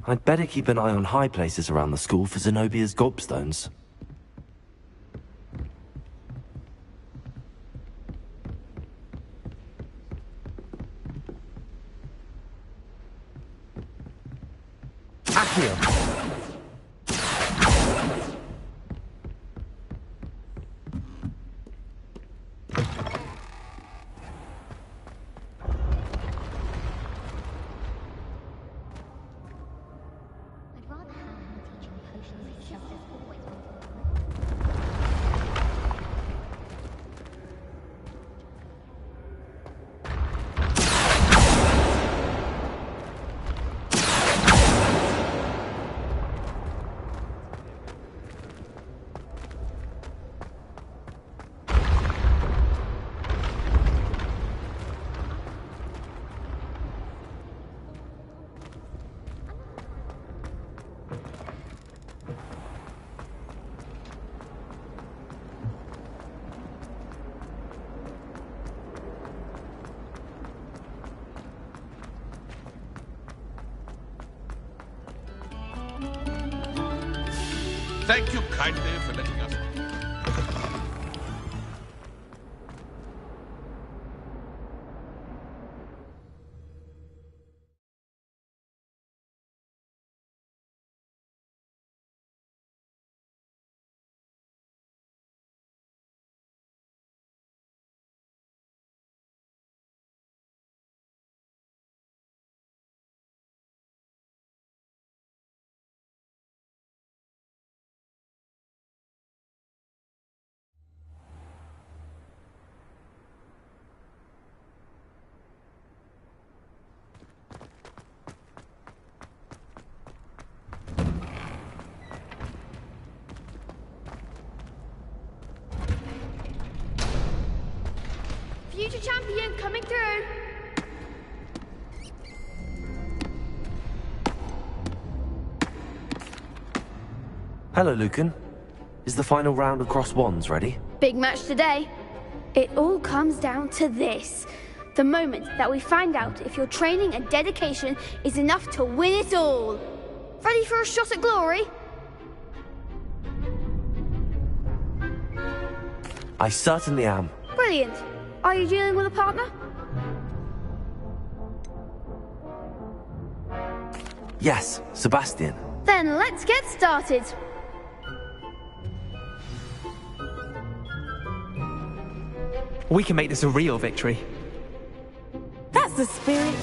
I'd better keep an eye on high places around the school for Zenobia's gobstones. Accio! Thank you kindly for letting us. Future champion coming through. Hello, Lucan. Is the final round of Cross Wands ready? Big match today. It all comes down to this. The moment that we find out if your training and dedication is enough to win it all. Ready for a shot at glory? I certainly am. Brilliant. Are you dealing with a partner? Yes, Sebastian. Then let's get started. We can make this a real victory. That's the spirit.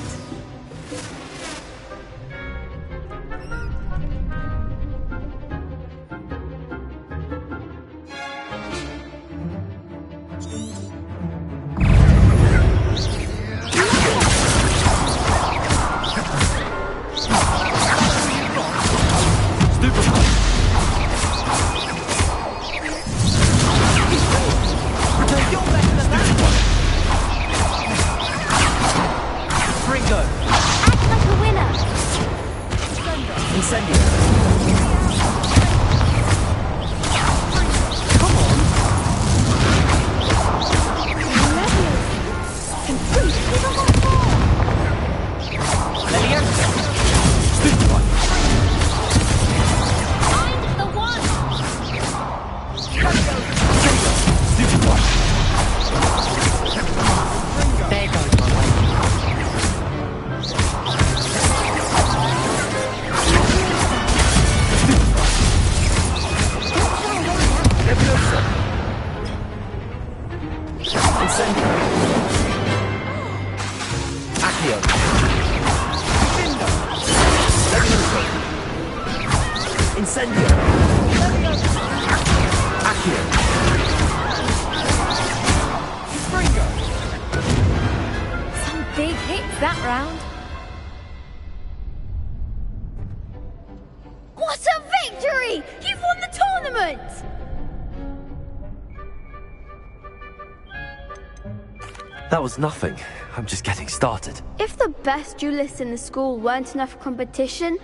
That was nothing. I'm just getting started. If the best duelists in the school weren't enough for competition,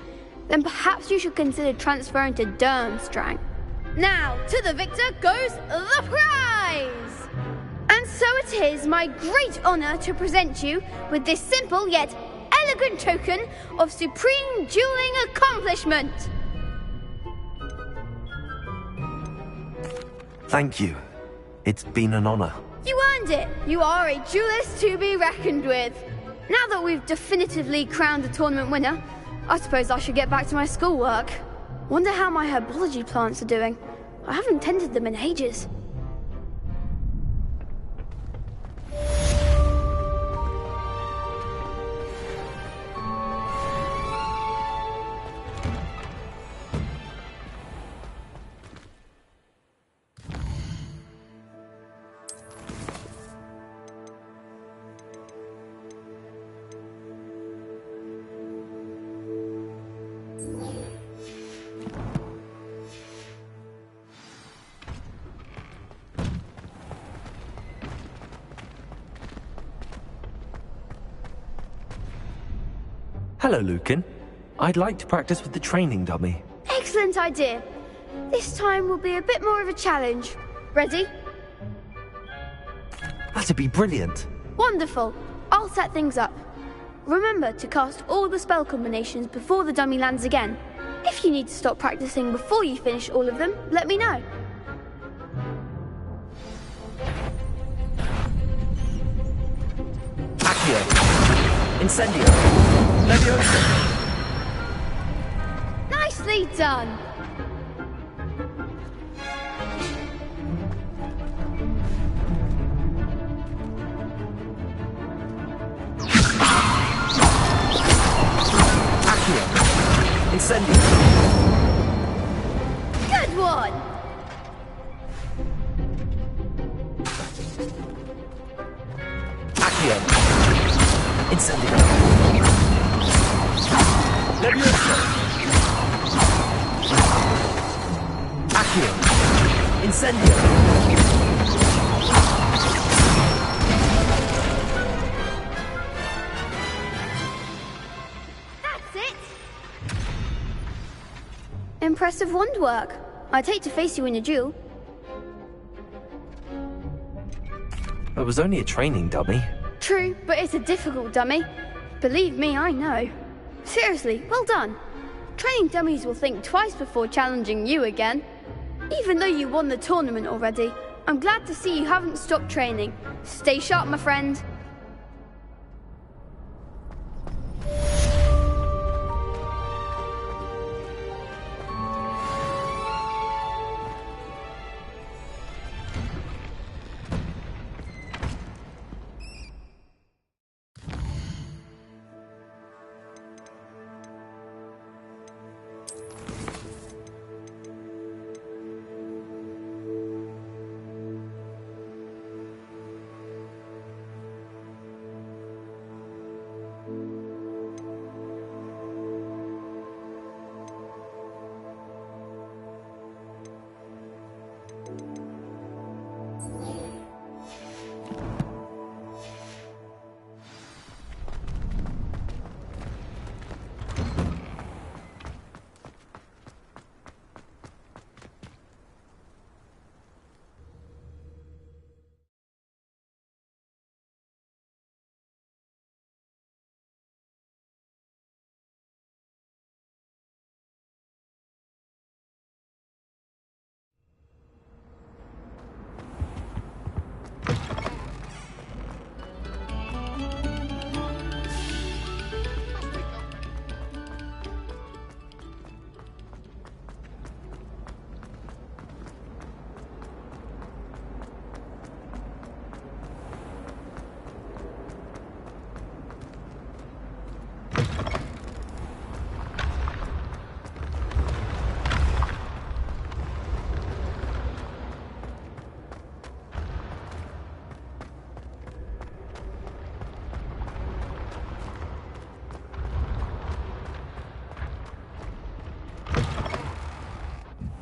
then perhaps you should consider transferring to Durmstrang. Now, to the victor goes the prize! And so it is my great honor to present you with this simple yet elegant token of supreme dueling accomplishment. Thank you. It's been an honor. You earned it. You are a duelist to be reckoned with. Now that we've definitively crowned the tournament winner, I suppose I should get back to my schoolwork. Wonder how my herbology plants are doing. I haven't tended them in ages. Hello, Lucan. I'd like to practice with the training dummy. Excellent idea. This time will be a bit more of a challenge. Ready? That'd be brilliant. Wonderful. I'll set things up. Remember to cast all the spell combinations before the dummy lands again. If you need to stop practicing before you finish all of them, let me know. Accio. Incendio. Leviosa. Nicely done. Accio. Incendio. Good one. Accio. Incendio. Leviosa. Accio. Incendio. That's it. Impressive wand work. I'd hate to face you in a duel. It was only a training dummy. True, but it's a difficult dummy. Believe me, I know. Seriously, well done. Training dummies will think twice before challenging you again. Even though you won the tournament already, I'm glad to see you haven't stopped training. Stay sharp, my friend.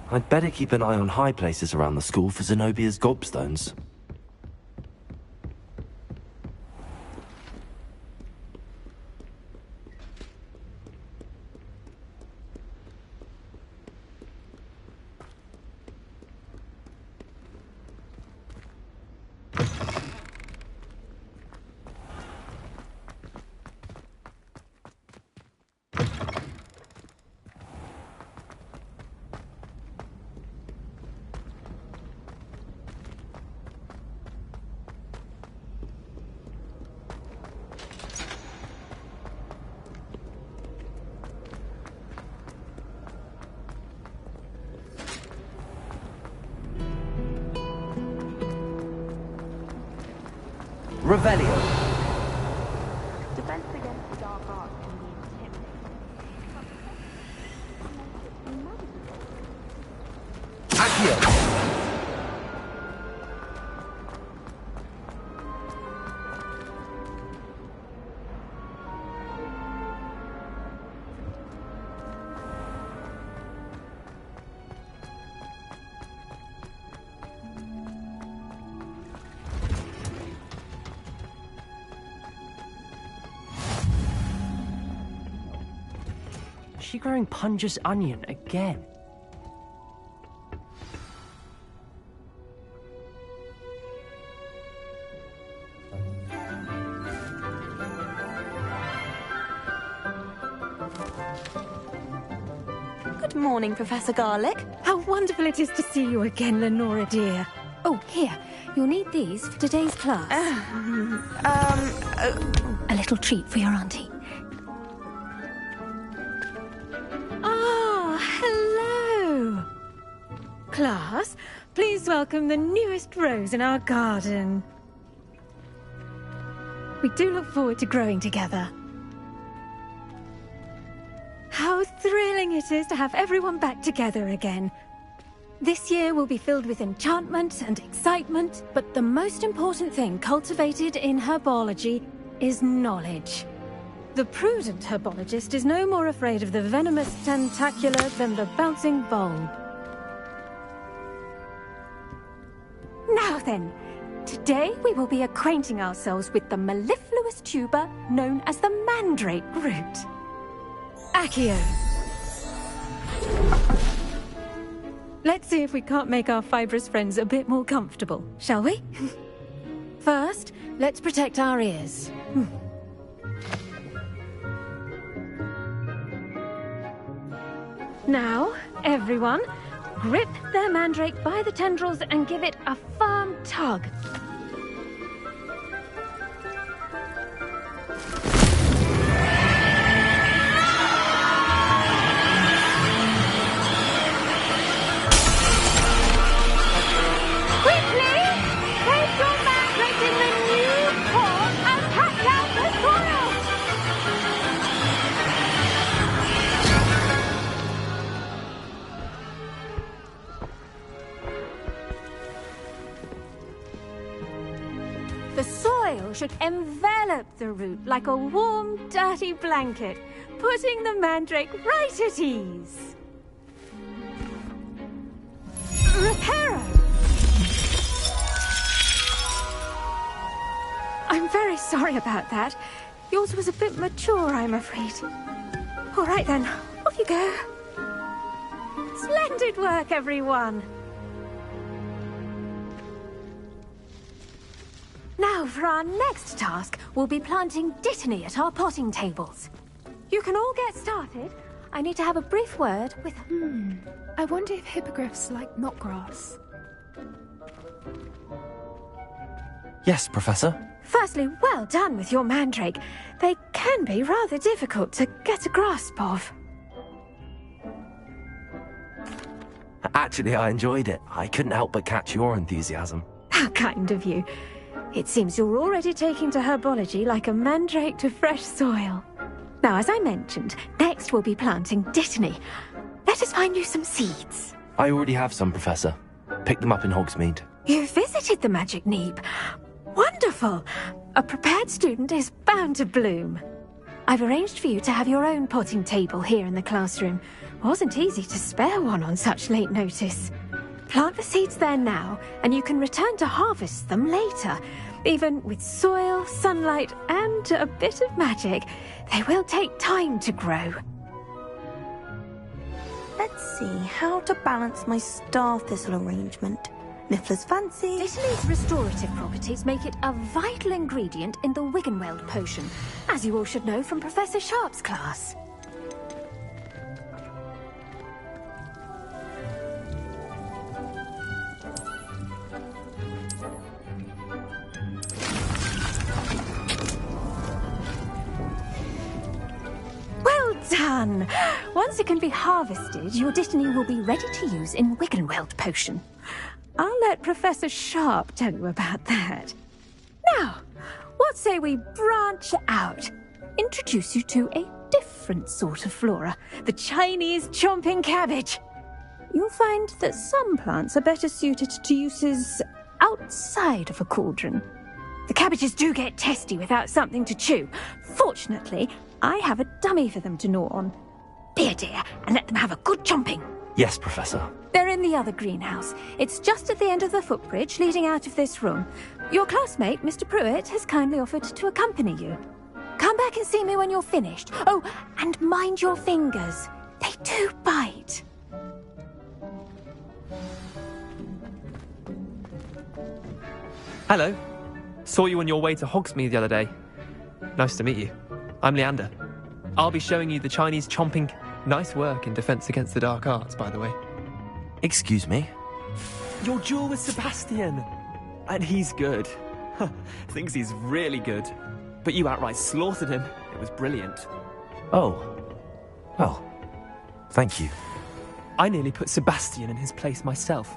I'd better keep an eye on high places around the school for Zenobia's gobstones. Revelio. Defense against dark arts can be intimidating. Accio. Is she growing Punja's onion again? Good morning, Professor Garlic. How wonderful it is to see you again, Lenora dear. Oh, here. You'll need these for today's class. A little treat for your auntie. Ah, hello. Class, please welcome the newest rose in our garden. We do look forward to growing together. How thrilling it is to have everyone back together again. This year will be filled with enchantment and excitement, but the most important thing cultivated in herbology is knowledge. The prudent herbologist is no more afraid of the venomous tentacula than the bouncing bulb. Now then, today we will be acquainting ourselves with the mellifluous tuber known as the mandrake root. Accio. Let's see if we can't make our fibrous friends a bit more comfortable, shall we? First, let's protect our ears. Now, everyone, grip their mandrake by the tendrils and give it a firm tug. The soil should envelop the root like a warm, dirty blanket, putting the mandrake right at ease. Reparo! I'm very sorry about that. Yours was a bit mature, I'm afraid. All right then, off you go. Splendid work, everyone! Now, for our next task, we'll be planting dittany at our potting tables. You can all get started. I need to have a brief word with... I wonder if hippogriffs like knotgrass. Yes, Professor. Firstly, well done with your mandrake. They can be rather difficult to get a grasp of. Actually, I enjoyed it. I couldn't help but catch your enthusiasm. How kind of you. It seems you're already taking to herbology like a mandrake to fresh soil. Now, as I mentioned, next we'll be planting dittany. Let us find you some seeds. I already have some, Professor. Picked them up in Hogsmeade. You visited the Magic Neep. Wonderful! A prepared student is bound to bloom. I've arranged for you to have your own potting table here in the classroom. Wasn't easy to spare one on such late notice. Plant the seeds there now, and you can return to harvest them later. Even with soil, sunlight, and a bit of magic, they will take time to grow. Let's see how to balance my star thistle arrangement. Niffler's fancy. Dittany's restorative properties make it a vital ingredient in the Wiggenweld potion, as you all should know from Professor Sharp's class. Done! Once it can be harvested, your dittany will be ready to use in Wiggenweld potion. I'll let Professor Sharp tell you about that. Now, what say we branch out? Introduce you to a different sort of flora, the Chinese chomping cabbage. You'll find that some plants are better suited to uses outside of a cauldron. The cabbages do get testy without something to chew. Fortunately, I have a dummy for them to gnaw on. Be a dear and let them have a good chomping. Yes, Professor. They're in the other greenhouse. It's just at the end of the footbridge leading out of this room. Your classmate, Mr. Pruitt, has kindly offered to accompany you. Come back and see me when you're finished. Oh, and mind your fingers. They do bite. Hello. Saw you on your way to Hogsmeade the other day. Nice to meet you. I'm Leander. I'll be showing you the Chinese chomping. Nice work in Defense Against the Dark Arts, by the way. Excuse me? Your duel with Sebastian. And he's good. Thinks he's really good. But you outright slaughtered him. It was brilliant. Oh. Well, thank you. I nearly put Sebastian in his place myself.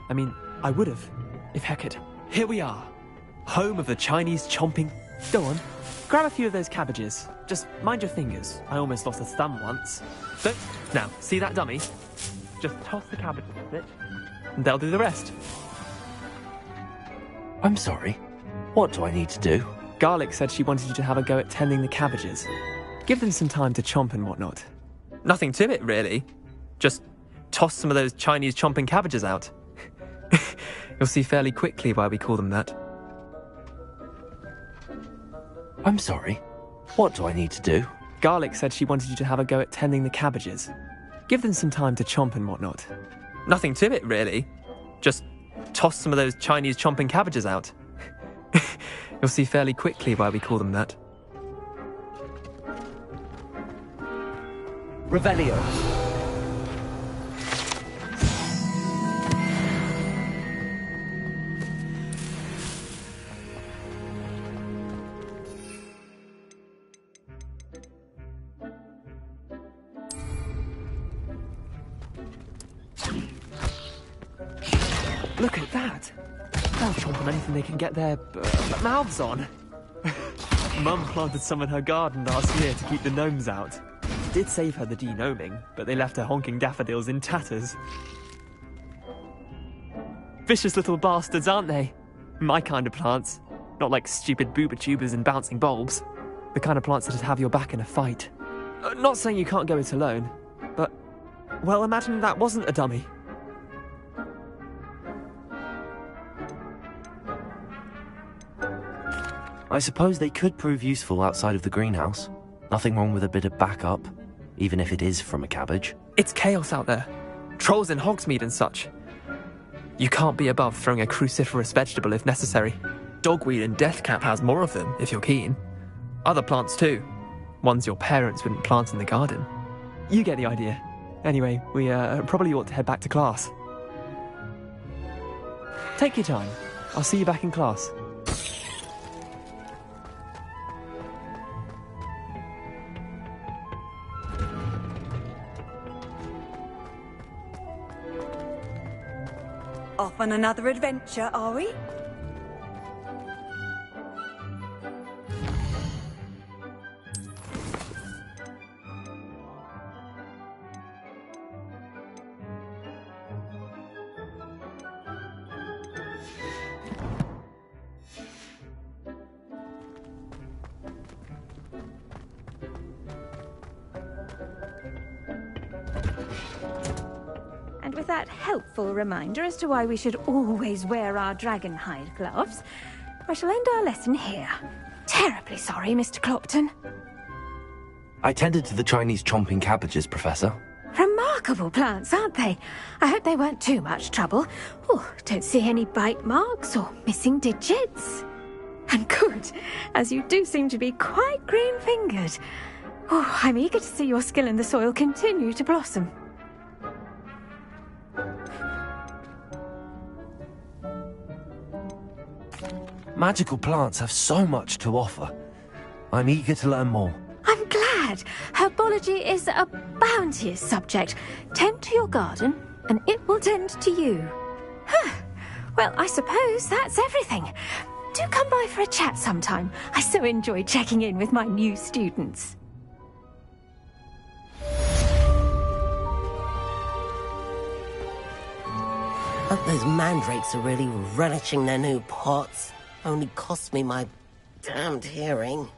I mean, I would have, if Hecate. Here we are. Home of the Chinese chomping. Go on. Grab a few of those cabbages. Just mind your fingers. I almost lost a thumb once. Don't. Now, see that dummy? Just toss the cabbages with it, and they'll do the rest. I'm sorry. What do I need to do? Garlic said she wanted you to have a go at tending the cabbages. Give them some time to chomp and whatnot. Nothing to it, really. Just toss some of those Chinese chomping cabbages out. You'll see fairly quickly why we call them that. I'm sorry. What do I need to do? Garlic said she wanted you to have a go at tending the cabbages. Give them some time to chomp and whatnot. Nothing to it, really. Just toss some of those Chinese chomping cabbages out. You'll see fairly quickly why we call them that. Revelio. Look at that! They'll chomp on anything they can get their mouths on. Mum planted some in her garden last year to keep the gnomes out. It did save her the de-gnoming, but they left her honking daffodils in tatters. Vicious little bastards, aren't they? My kind of plants. Not like stupid booba tubers and bouncing bulbs. The kind of plants that'd have your back in a fight. Not saying you can't go it alone, but... well, imagine that wasn't a dummy. I suppose they could prove useful outside of the greenhouse. Nothing wrong with a bit of backup, even if it is from a cabbage. It's chaos out there. Trolls in Hogsmeade and such. You can't be above throwing a cruciferous vegetable if necessary. Dogweed and deathcap has more of them, if you're keen. Other plants too. Ones your parents wouldn't plant in the garden. You get the idea. Anyway, we probably ought to head back to class. Take your time. I'll see you back in class. Off on another adventure, are we? And with that helpful reminder as to why we should always wear our dragon hide gloves, I shall end our lesson here. Terribly sorry, Mr. Clopton. I tended to the Chinese chomping cabbages, Professor. Remarkable plants, aren't they? I hope they weren't too much trouble. Oh, don't see any bite marks or missing digits. And good, as you do seem to be quite green-fingered. Oh, I'm eager to see your skill in the soil continue to blossom. Magical plants have so much to offer. I'm eager to learn more. I'm glad. Herbology is a bounteous subject. Tend to your garden, and it will tend to you. Well, I suppose that's everything. Do come by for a chat sometime. I so enjoy checking in with my new students. Hope those mandrakes are really relishing their new pots. Only cost me my damned hearing.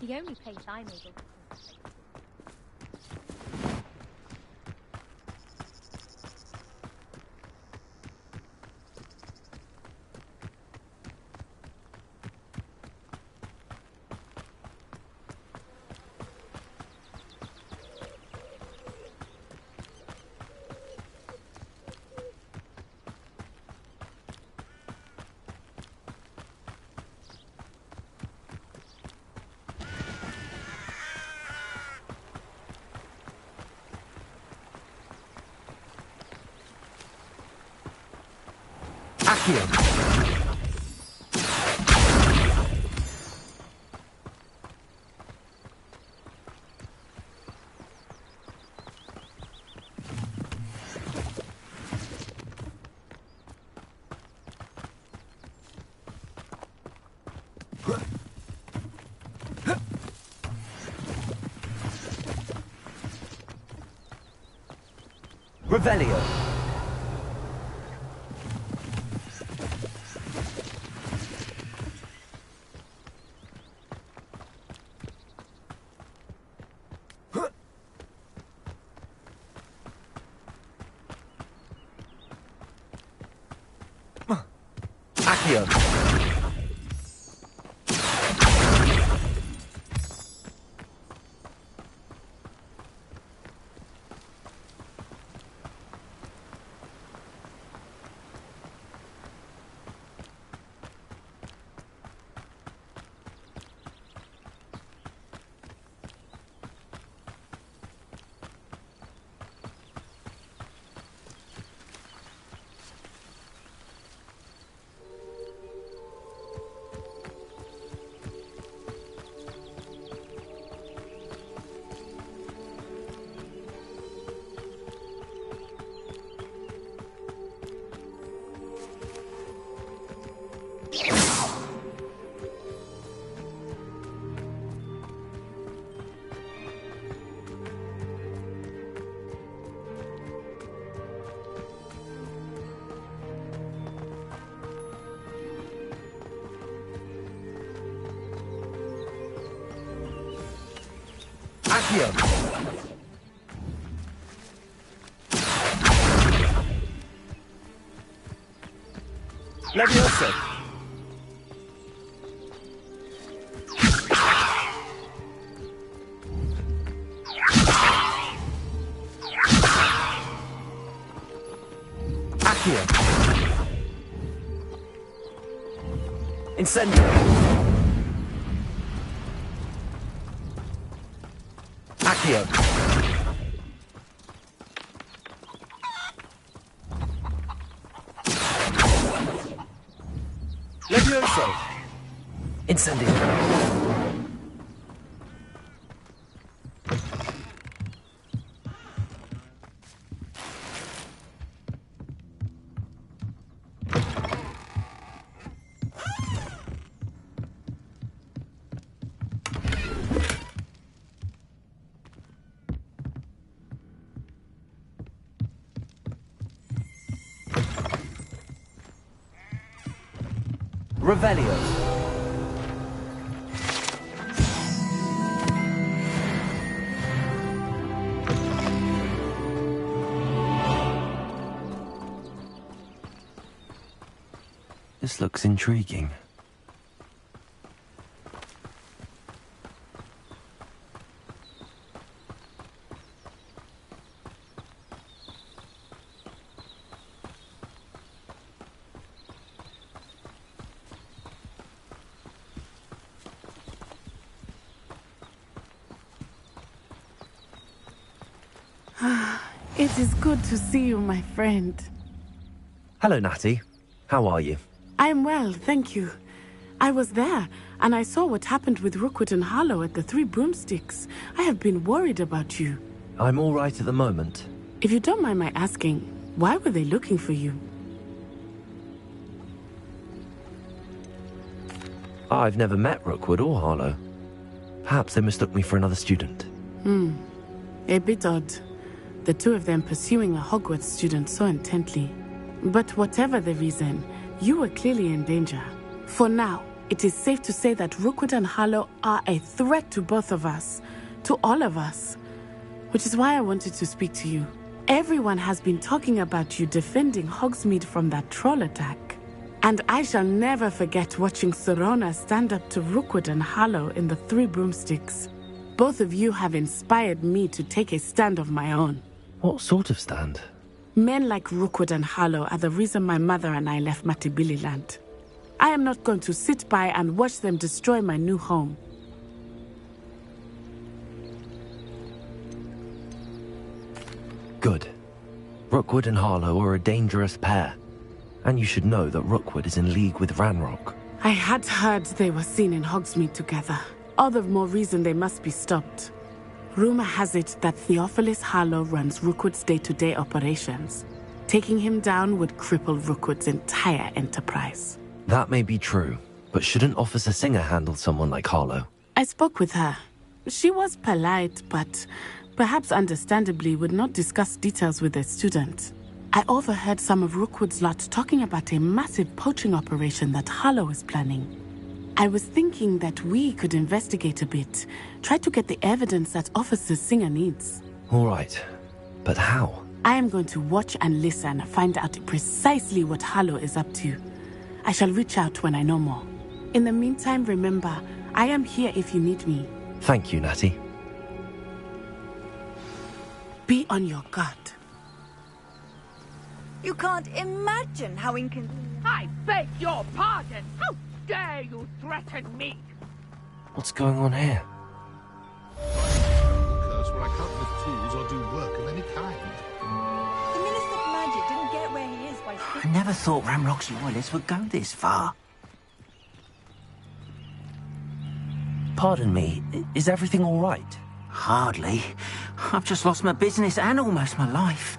The only place I'm able to concentrate. Accio. Revelio. Accio. Accio. Levioso. Accio. Incendio. Accio. Levioso. Incendio. Revelio. This looks intriguing. It is good to see you, my friend. Hello, Natty. How are you? I'm well, thank you. I was there, and I saw what happened with Rookwood and Harlow at the Three Broomsticks. I have been worried about you. I'm all right at the moment. If you don't mind my asking, why were they looking for you? I've never met Rookwood or Harlow. Perhaps they mistook me for another student. A bit odd. The two of them pursuing a Hogwarts student so intently. But whatever the reason, you were clearly in danger. For now, it is safe to say that Rookwood and Harlow are a threat to both of us, to all of us. Which is why I wanted to speak to you. Everyone has been talking about you defending Hogsmeade from that troll attack. And I shall never forget watching Serona stand up to Rookwood and Harlow in the Three Broomsticks. Both of you have inspired me to take a stand of my own. What sort of stand? Men like Rookwood and Harlow are the reason my mother and I left Matibili land. I am not going to sit by and watch them destroy my new home. Good. Rookwood and Harlow are a dangerous pair. And you should know that Rookwood is in league with Ranrock. I had heard they were seen in Hogsmeade together. All the more reason they must be stopped. Rumor has it that Theophilus Harlow runs Rookwood's day-to-day operations. Taking him down would cripple Rookwood's entire enterprise. That may be true, but shouldn't Officer Singer handle someone like Harlow? I spoke with her. She was polite, but perhaps understandably would not discuss details with a student. I overheard some of Rookwood's lot talking about a massive poaching operation that Harlow is planning. I was thinking that we could investigate a bit, try to get the evidence that Officer Singer needs. All right, but how? I am going to watch and listen, find out precisely what Harlow is up to. I shall reach out when I know more. In the meantime, remember, I am here if you need me. Thank you, Natty. Be on your guard. You can't imagine how inconvenient... I beg your pardon! How dare you threaten me? What's going on here? Curse where I can't lift tools or do work of any kind. The Minister of Magic didn't get where he is by... I never thought Ranrock's loyalists would go this far. Pardon me, is everything all right? Hardly. I've just lost my business and almost my life.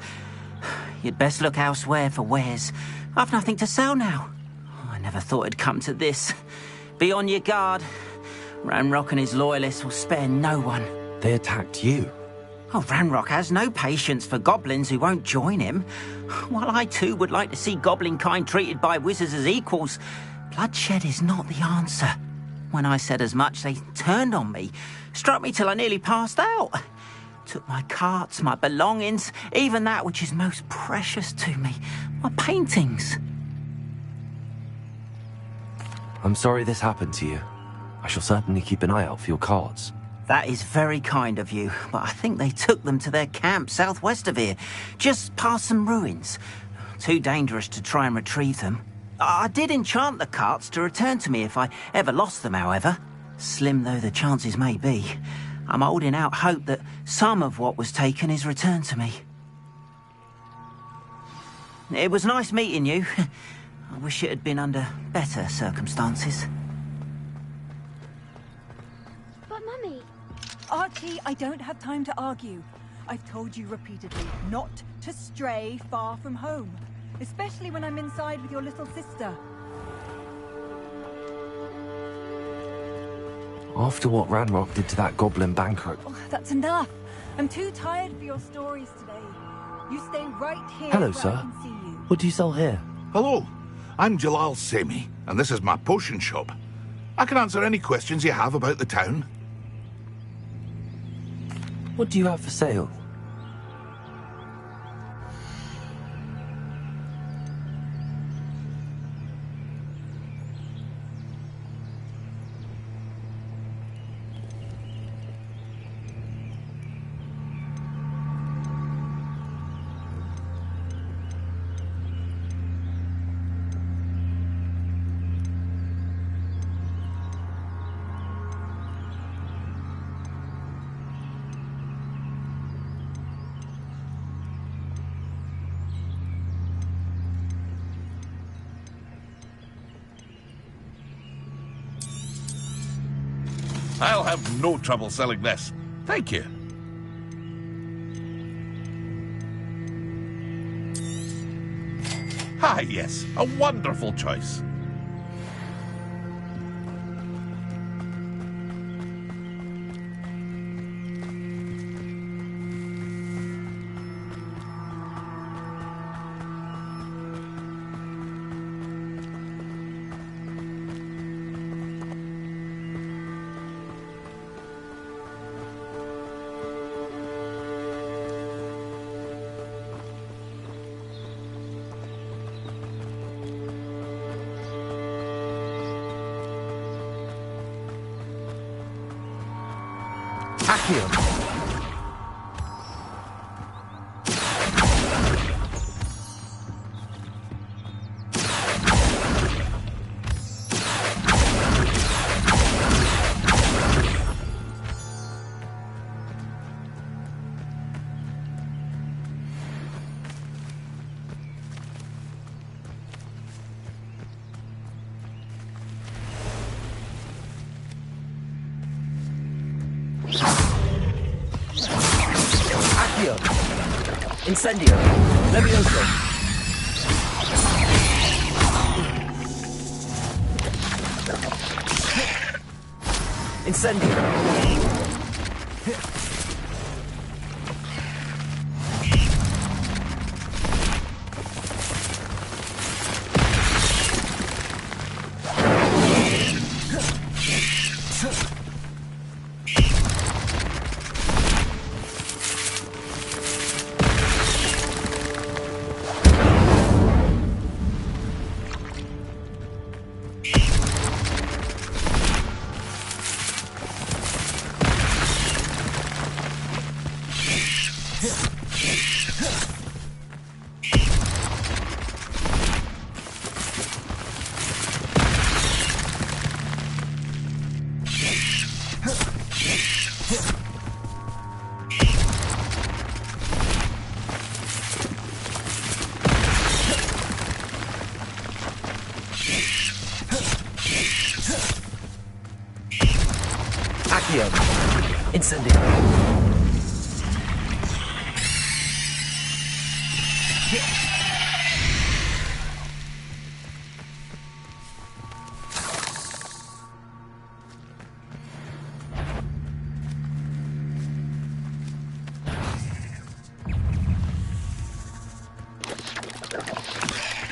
You'd best look elsewhere for wares. I've nothing to sell now. I never thought it'd come to this. Be on your guard. Ranrock and his loyalists will spare no one. They attacked you. Oh, Ranrock has no patience for goblins who won't join him. While I too would like to see goblin kind treated by wizards as equals, bloodshed is not the answer. When I said as much, they turned on me, struck me till I nearly passed out. Took my carts, my belongings, even that which is most precious to me, my paintings. I'm sorry this happened to you. I shall certainly keep an eye out for your cards. That is very kind of you, but I think they took them to their camp southwest of here, just past some ruins. Too dangerous to try and retrieve them. I did enchant the carts to return to me if I ever lost them, however. Slim though the chances may be, I'm holding out hope that some of what was taken is returned to me. It was nice meeting you. I wish it had been under better circumstances. But, Mummy... Archie, I don't have time to argue. I've told you repeatedly not to stray far from home, especially when I'm inside with your little sister. After what Ranrock did to that goblin banker... Oh, that's enough. I'm too tired for your stories today. You stay right here. Hello, where sir. I can see you. What do you sell here? Hello, I'm Jalal Semi, and this is my potion shop. I can answer any questions you have about the town. What do you have for sale? I'll have no trouble selling this. Thank you. Ah, yes, a wonderful choice. Accio. Incendio. Levioso. Incendio. Accio. Incendio.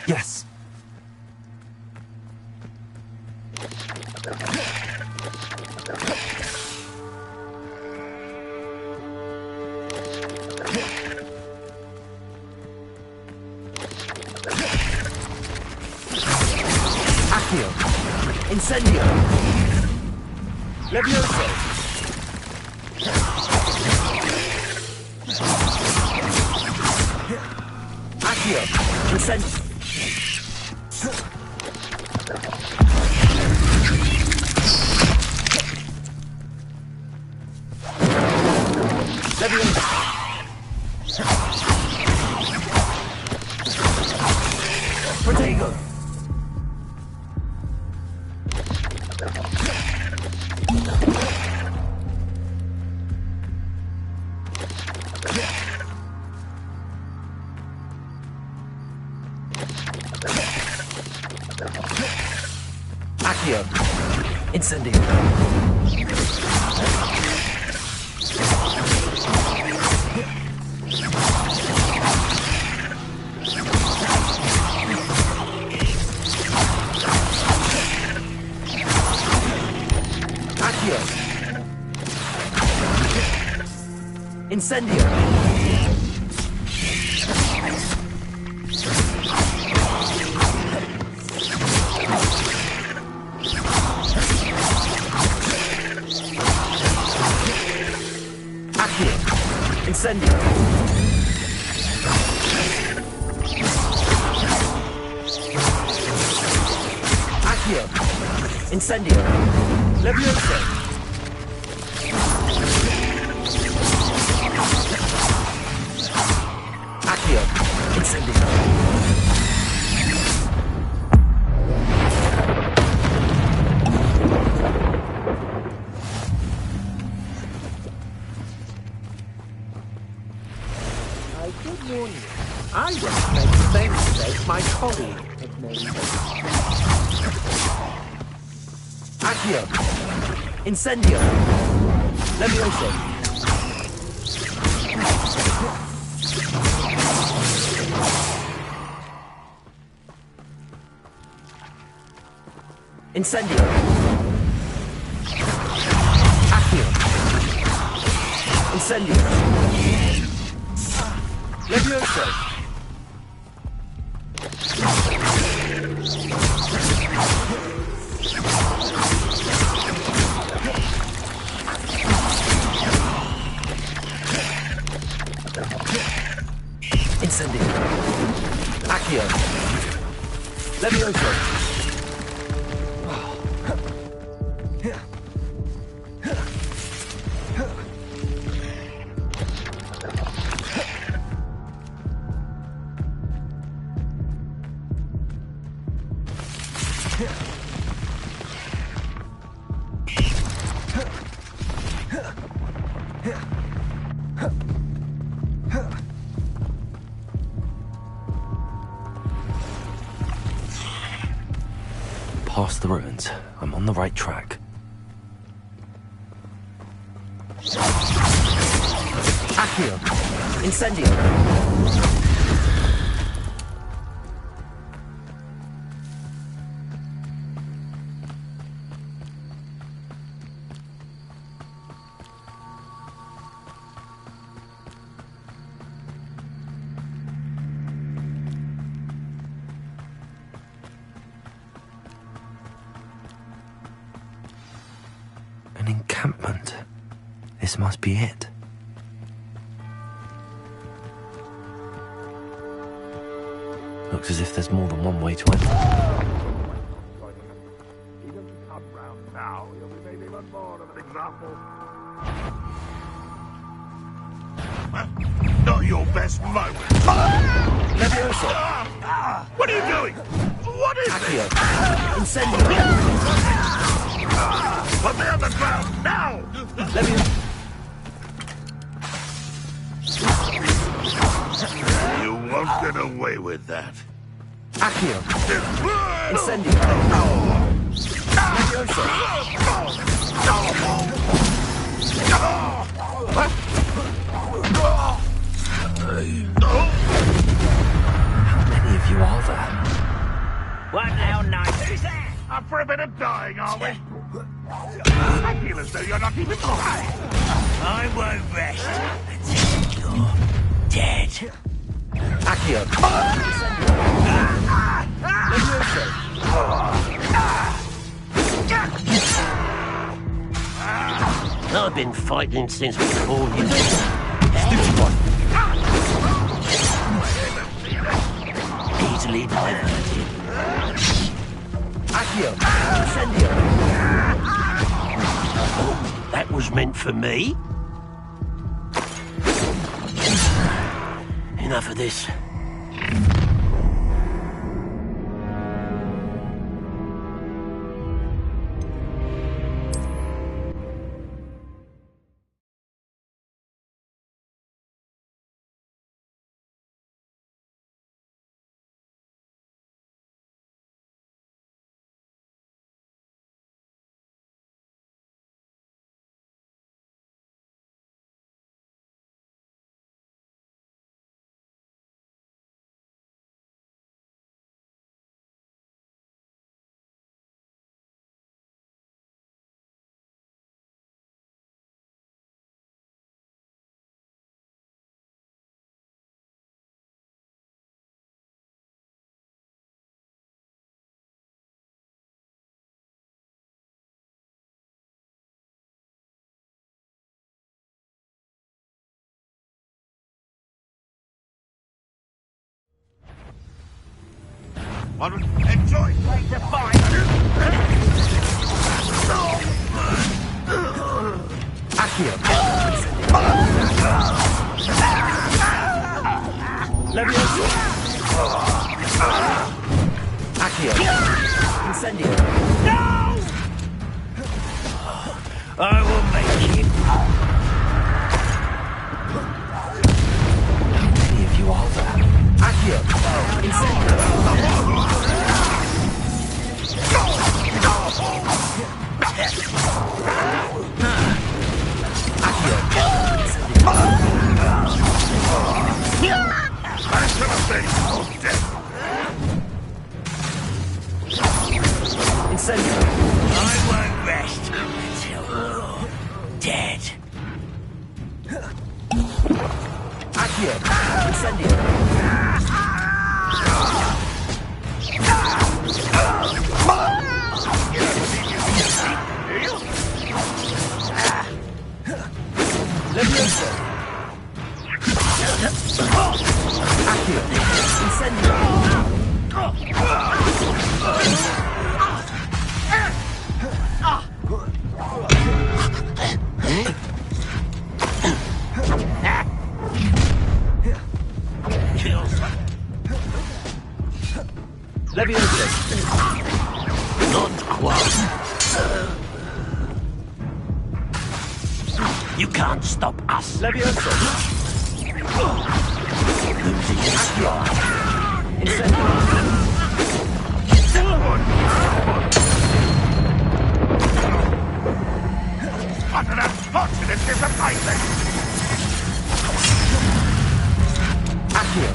Yes. Accio. Incendio. Levioso. Accio. Incendio. Levioso. Protego. Accio. Incendio. Accio. Incendio. Accio. Incendio. Accio. Incendio. Levioso. Accio. Incendio. I did warn you. I won't make the same mistake my colleague had made. Accio. Incendio. Levioso. Incendio. Accio. Incendio. Levioso. Incendio. Accio. Levioso. Past the ruins. I'm on the right track. Accio. Incendio. An encampment. This must be it. Looks as if there's more than one way to enter. Come round now, you'll be made even more of an example. Not your best moment. Levioso. What are you doing? What is Accio. this? Incendio. Put me on the ground now! Levioso. You won't get away with that. Accio. Incendio. Levioso. How many of you are there? What now, nice? Up for a bit of dying, are we? I feel as though you're not even trying. I won't rest until you're dead. Accio. Levioso. I've been fighting since before you. Stupid one. Easily diverted. Accio. Incendio. Oh, that was meant for me. Enough of this. Enjoy! Like the fight! Accio. Levioso. Accio. Incendio. No! I will make it. How many of you are there? Accio. Incendio. Incendio. I won't rest until you're dead. Accio. Incendio. Levioso. Accio. Incendio. Levioso. Not quite. You can't stop us. Levioso. Losing your stride. Incendio. What an unfortunate disappointment! Accio.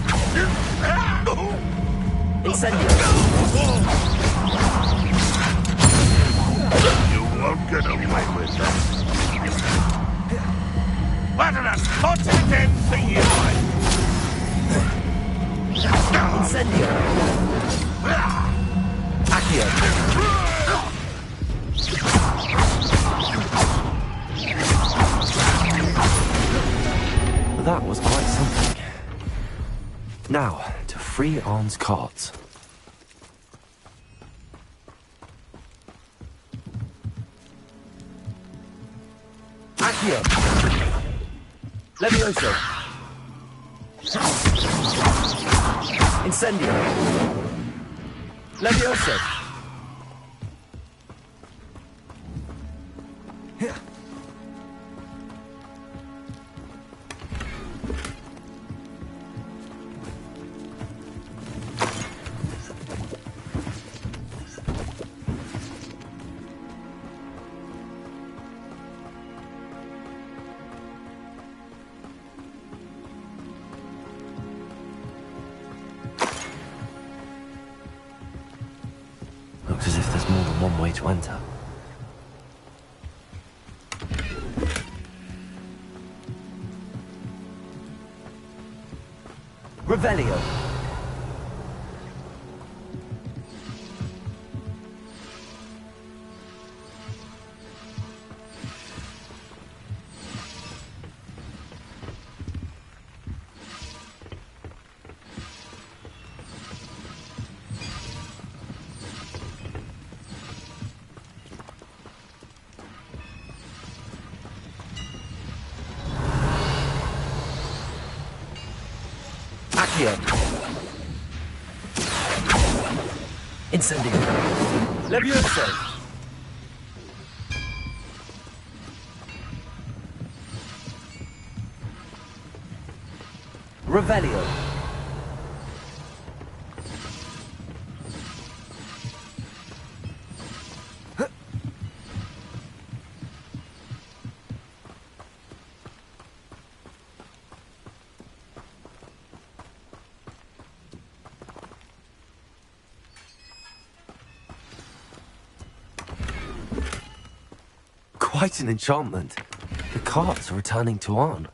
Incendio. You won't get away with that. What an unfortunate end for you! Incendio. Accio. That was quite something. Now, to free Arn's cards. Accio. Levioso. Incendio. Levioso. Looks as if there's more than one way to enter. Revelio. Accio. Incendio. Levioso. Revelio. Quite an enchantment. The carts are returning to Arn.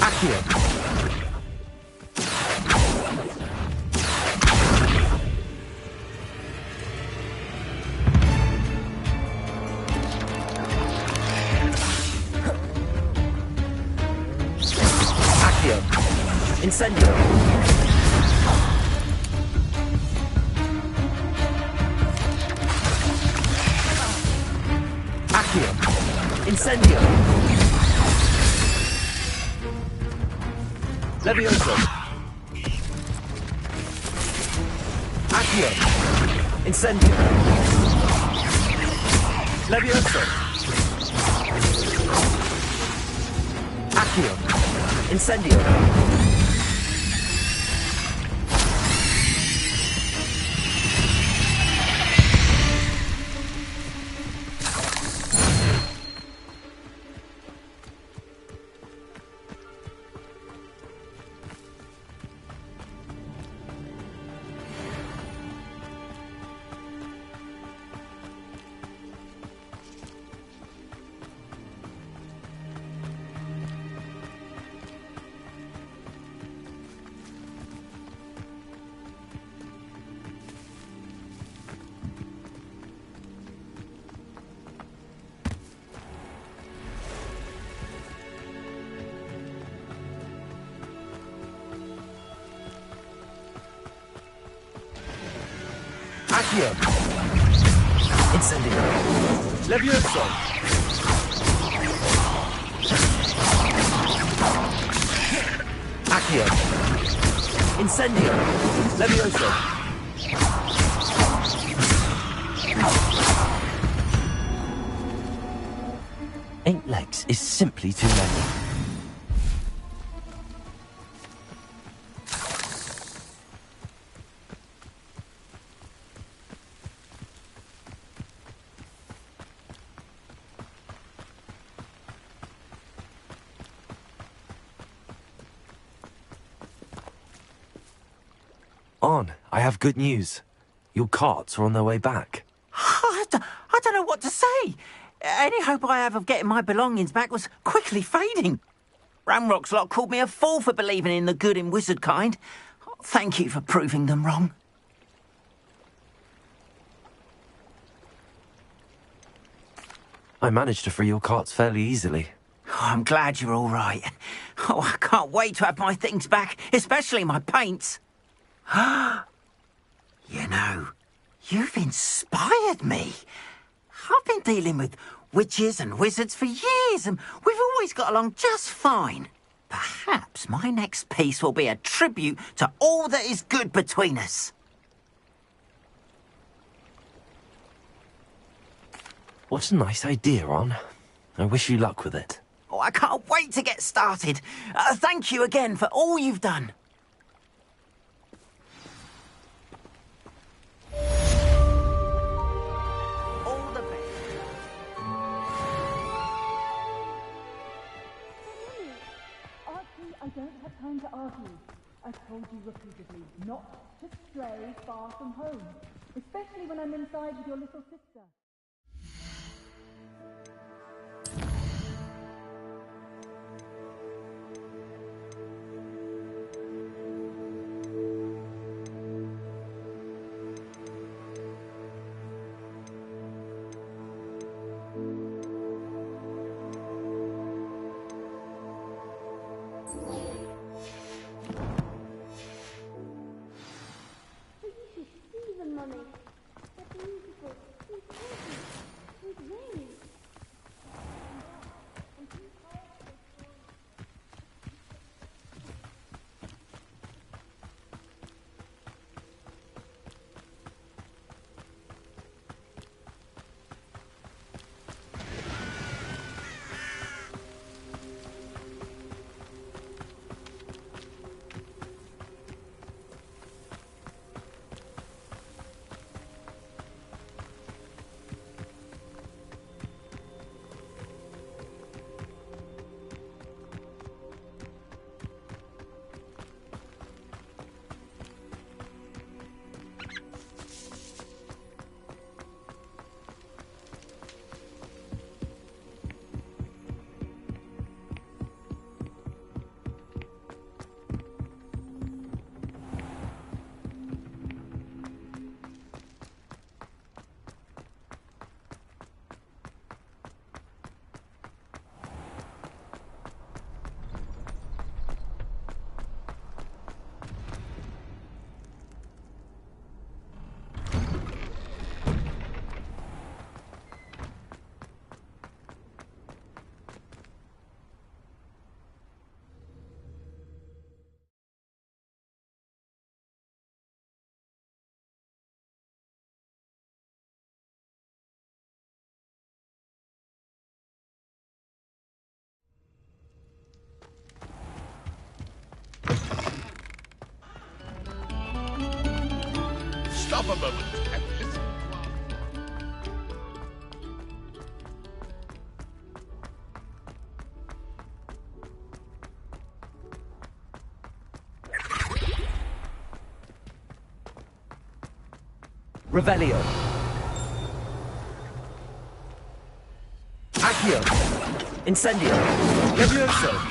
Accio. Accio. Incendio. Accio. Incendio. Levioso. Accio. Incendio. Levioso. Accio. Incendio. Accio. Incendio. Levioso. Accio. Incendio. Levioso. Eight legs is simply too many. On, I have good news. Your carts are on their way back. I don't know what to say. Any hope I have of getting my belongings back was quickly fading. Ramrock's lot called me a fool for believing in the good in wizard kind. Thank you for proving them wrong. I managed to free your carts fairly easily. Oh, I'm glad you're all right. Oh, I can't wait to have my things back, especially my paints. You know, you've inspired me. I've been dealing with witches and wizards for years, and we've always got along just fine. Perhaps my next piece will be a tribute to all that is good between us. What a nice idea, Ron. I wish you luck with it. Oh, I can't wait to get started. Thank you again for all you've done. All the best. Archie, I don't have time to argue. I've told you repeatedly not to stray far from home, especially when I'm inside with your little sister. Mummy. They're beautiful. They're gorgeous. With wings. Stop a moment and listen. Revelio. Accio. Incendio. Levioso.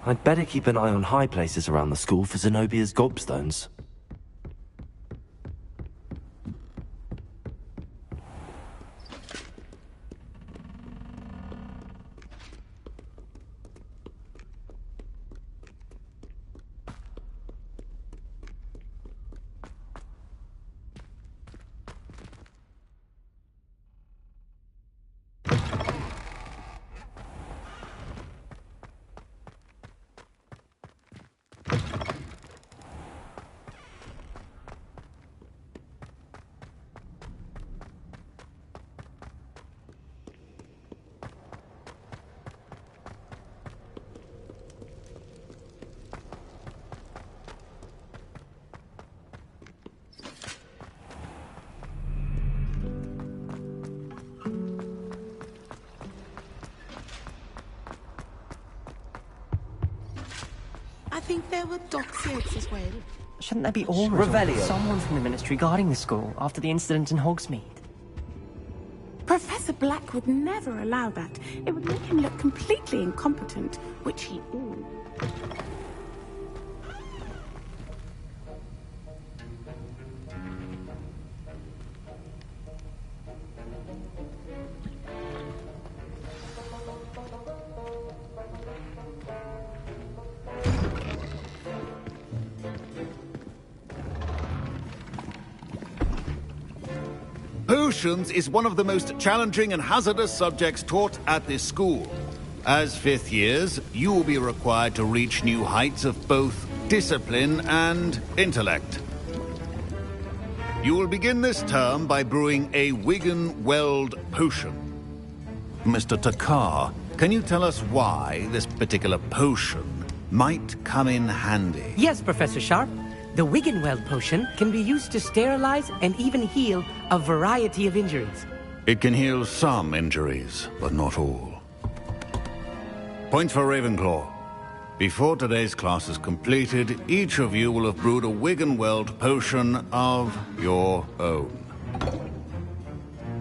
I'd better keep an eye on high places around the school for Zenobia's gobstones. think there were docksaids as well. Shouldn't there be aura? Revelio. Someone from the Ministry guarding the school after the incident in Hogsmeade. Professor Black would never allow that. It would make him look completely incompetent, which he is. Potions is one of the most challenging and hazardous subjects taught at this school. As fifth years, you will be required to reach new heights of both discipline and intellect. You will begin this term by brewing a Wigan-Weld potion. Mr. Takar, can you tell us why this particular potion might come in handy? Yes, Professor Sharp. The Wigan-Weld potion can be used to sterilize and even heal a variety of injuries. It can heal some injuries, but not all. Points for Ravenclaw. Before today's class is completed, each of you will have brewed a Wigan-Weld potion of your own.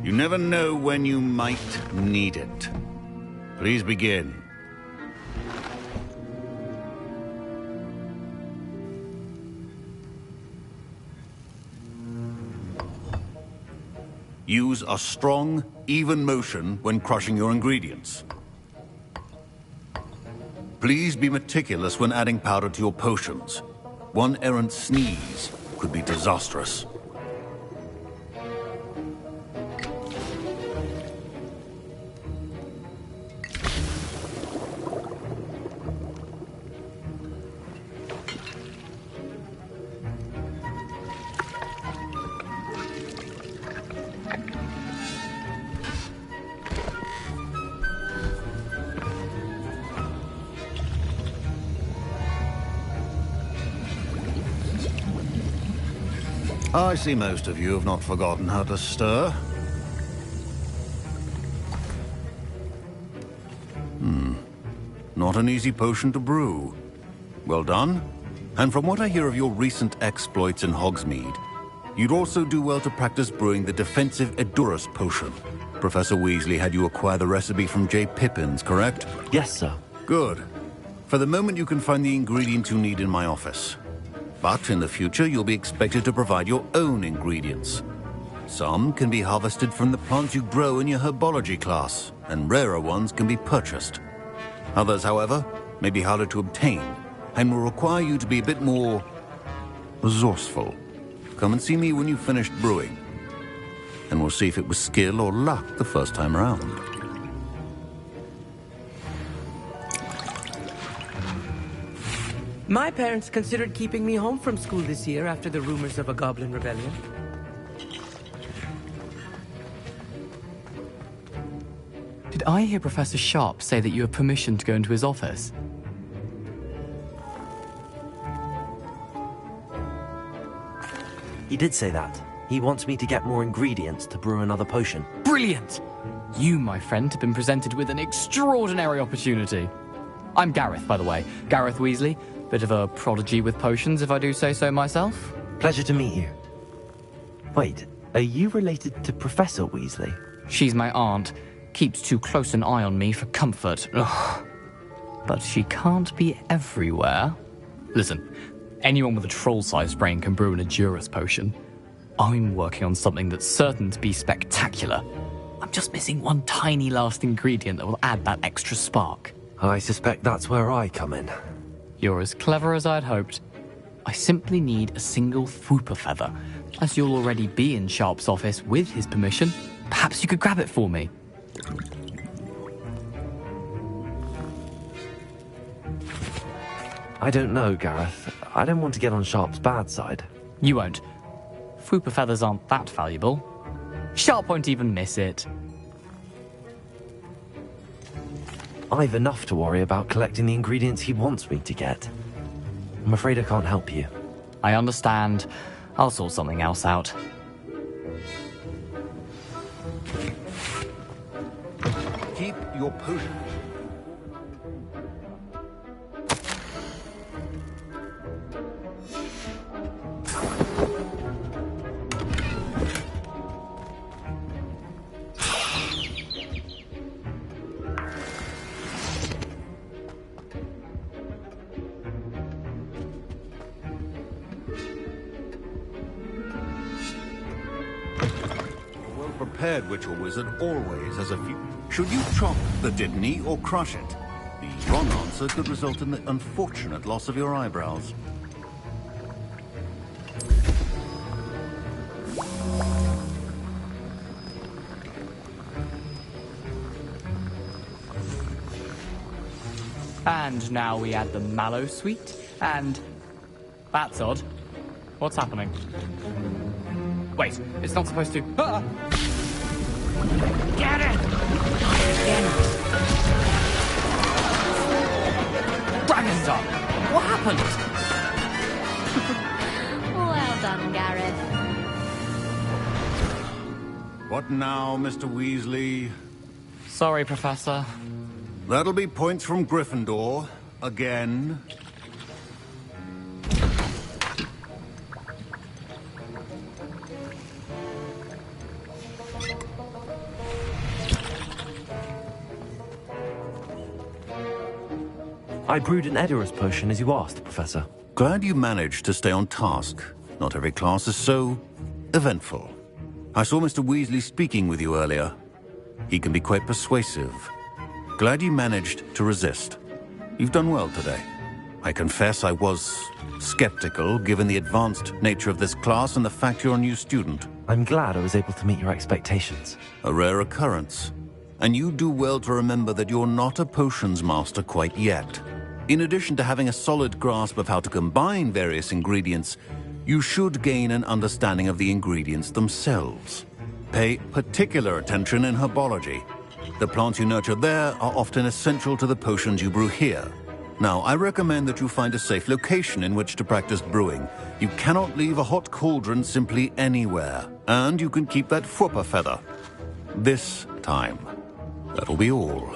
You never know when you might need it. Please begin. Use a strong, even motion when crushing your ingredients. Please be meticulous when adding powder to your potions. One errant sneeze could be disastrous. I see most of you have not forgotten how to stir. Not an easy potion to brew. Well done. And from what I hear of your recent exploits in Hogsmeade, you'd also do well to practice brewing the defensive Edurus potion. Professor Weasley had you acquire the recipe from J. Pippins, correct? Yes, sir. Good. For the moment, you can find the ingredients you need in my office. But in the future, you'll be expected to provide your own ingredients. Some can be harvested from the plants you grow in your herbology class, and rarer ones can be purchased. Others, however, may be harder to obtain, and will require you to be a bit more resourceful. Come and see me when you've finished brewing, and we'll see if it was skill or luck the first time around. My parents considered keeping me home from school this year after the rumors of a goblin rebellion. Did I hear Professor Sharp say that you have permission to go into his office? He did say that. He wants me to get more ingredients to brew another potion. Brilliant! You, my friend, have been presented with an extraordinary opportunity. I'm Gareth, by the way. Gareth Weasley. Bit of a prodigy with potions, if I do say so myself. Pleasure to meet you. Wait, are you related to Professor Weasley? She's my aunt. Keeps too close an eye on me for comfort. Ugh. But she can't be everywhere. Listen, anyone with a troll-sized brain can brew an Edurus potion. I'm working on something that's certain to be spectacular. I'm just missing one tiny last ingredient that will add that extra spark. I suspect that's where I come in. You're as clever as I'd hoped. I simply need a single Fwooper feather. As you'll already be in Sharp's office with his permission, perhaps you could grab it for me. I don't know, Gareth. I don't want to get on Sharp's bad side. You won't. Fwooper feathers aren't that valuable. Sharp won't even miss it. I've enough to worry about collecting the ingredients he wants me to get. I'm afraid I can't help you. I understand. I'll sort something else out. Keep your potion. prepared witch or wizard always has a few... Should you chop the Dittany or crush it? The wrong answer could result in the unfortunate loss of your eyebrows. And now we add the mallow sweet, and... That's odd. What's happening? Wait, it's not supposed to... Ah! Get it! Dragon Star! What happened? Well done, Gareth. What now, Mr. Weasley? Sorry, Professor. That'll be points from Gryffindor. Again. I brewed an Edorus potion as you asked, Professor. Glad you managed to stay on task. Not every class is so eventful. I saw Mr. Weasley speaking with you earlier. He can be quite persuasive. Glad you managed to resist. You've done well today. I confess I was skeptical, given the advanced nature of this class and the fact you're a new student. I'm glad I was able to meet your expectations. A rare occurrence. And you do well to remember that you're not a potions master quite yet. In addition to having a solid grasp of how to combine various ingredients, you should gain an understanding of the ingredients themselves. Pay particular attention in herbology. The plants you nurture there are often essential to the potions you brew here. Now, I recommend that you find a safe location in which to practice brewing. You cannot leave a hot cauldron simply anywhere. And you can keep that Fwooper feather. This time. That'll be all.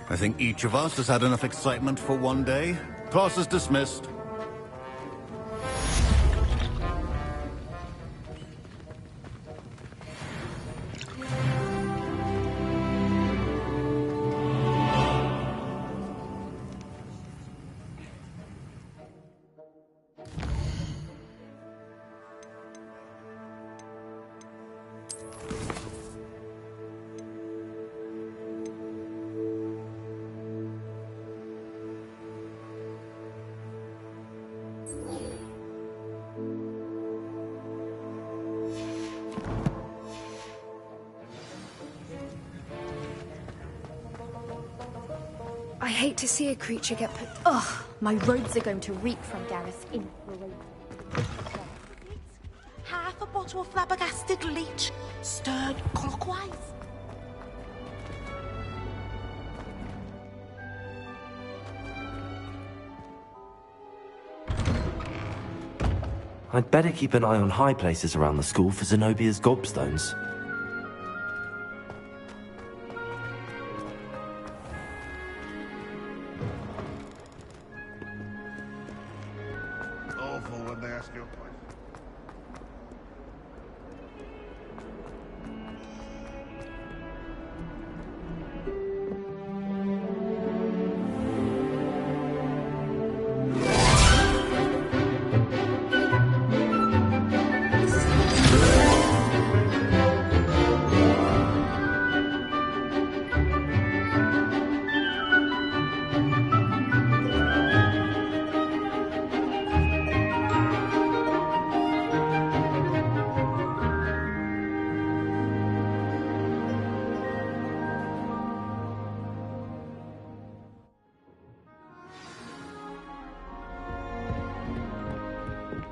I think each of us has had enough excitement for one day. Class is dismissed. I hate to see a creature get put... Ugh, my robes are going to reek from Gareth's influence. Half a bottle of flabbergasted leech, stirred clockwise. I'd better keep an eye on high places around the school for Zenobia's gobstones. Awful when they ask you a question.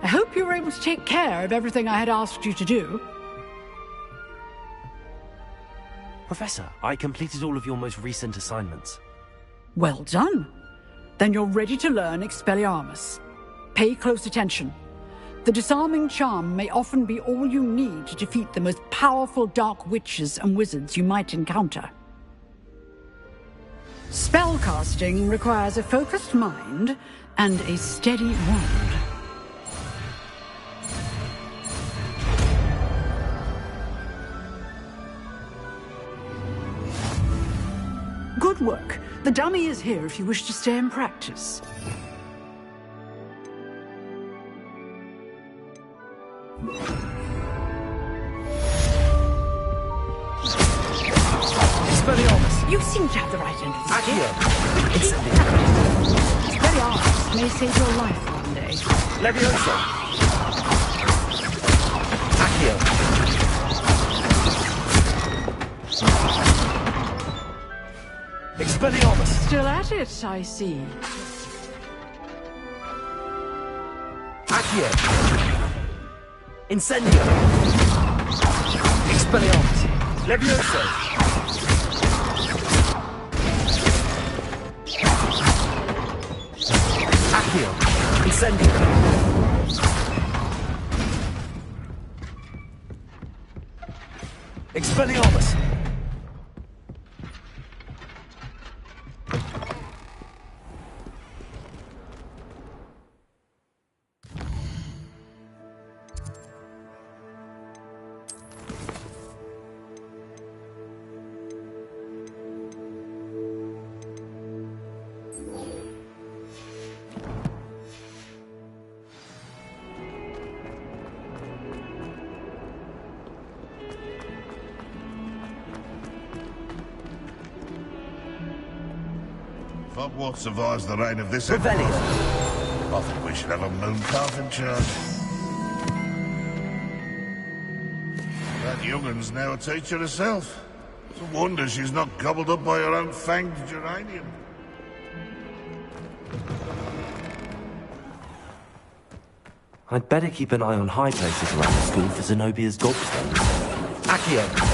I hope you were able to take care of everything I had asked you to do. Professor, I completed all of your most recent assignments. Well done. Then you're ready to learn Expelliarmus. Pay close attention. The disarming charm may often be all you need to defeat the most powerful dark witches and wizards you might encounter. Spellcasting requires a focused mind and a steady wand. Good work. The dummy is here if you wish to stay and practice. Expelliarmus! You seem to have the right end of the stick. Accio! Incendio! Expelliarmus may save your life one day. Levioso! Accio! Expelliarmus! Still at it, I see. Accio! Incendio! Expelliarmus! Levioso! Accio! Incendio! Expelliarmus! Hogwarts survives the reign of this... Rebellion! I think we should have a moon calf in charge. That young'un's now a teacher herself. It's a wonder she's not gobbled up by her own fanged geranium. I'd better keep an eye on high places around the school for Zenobia's gobstones. Accio!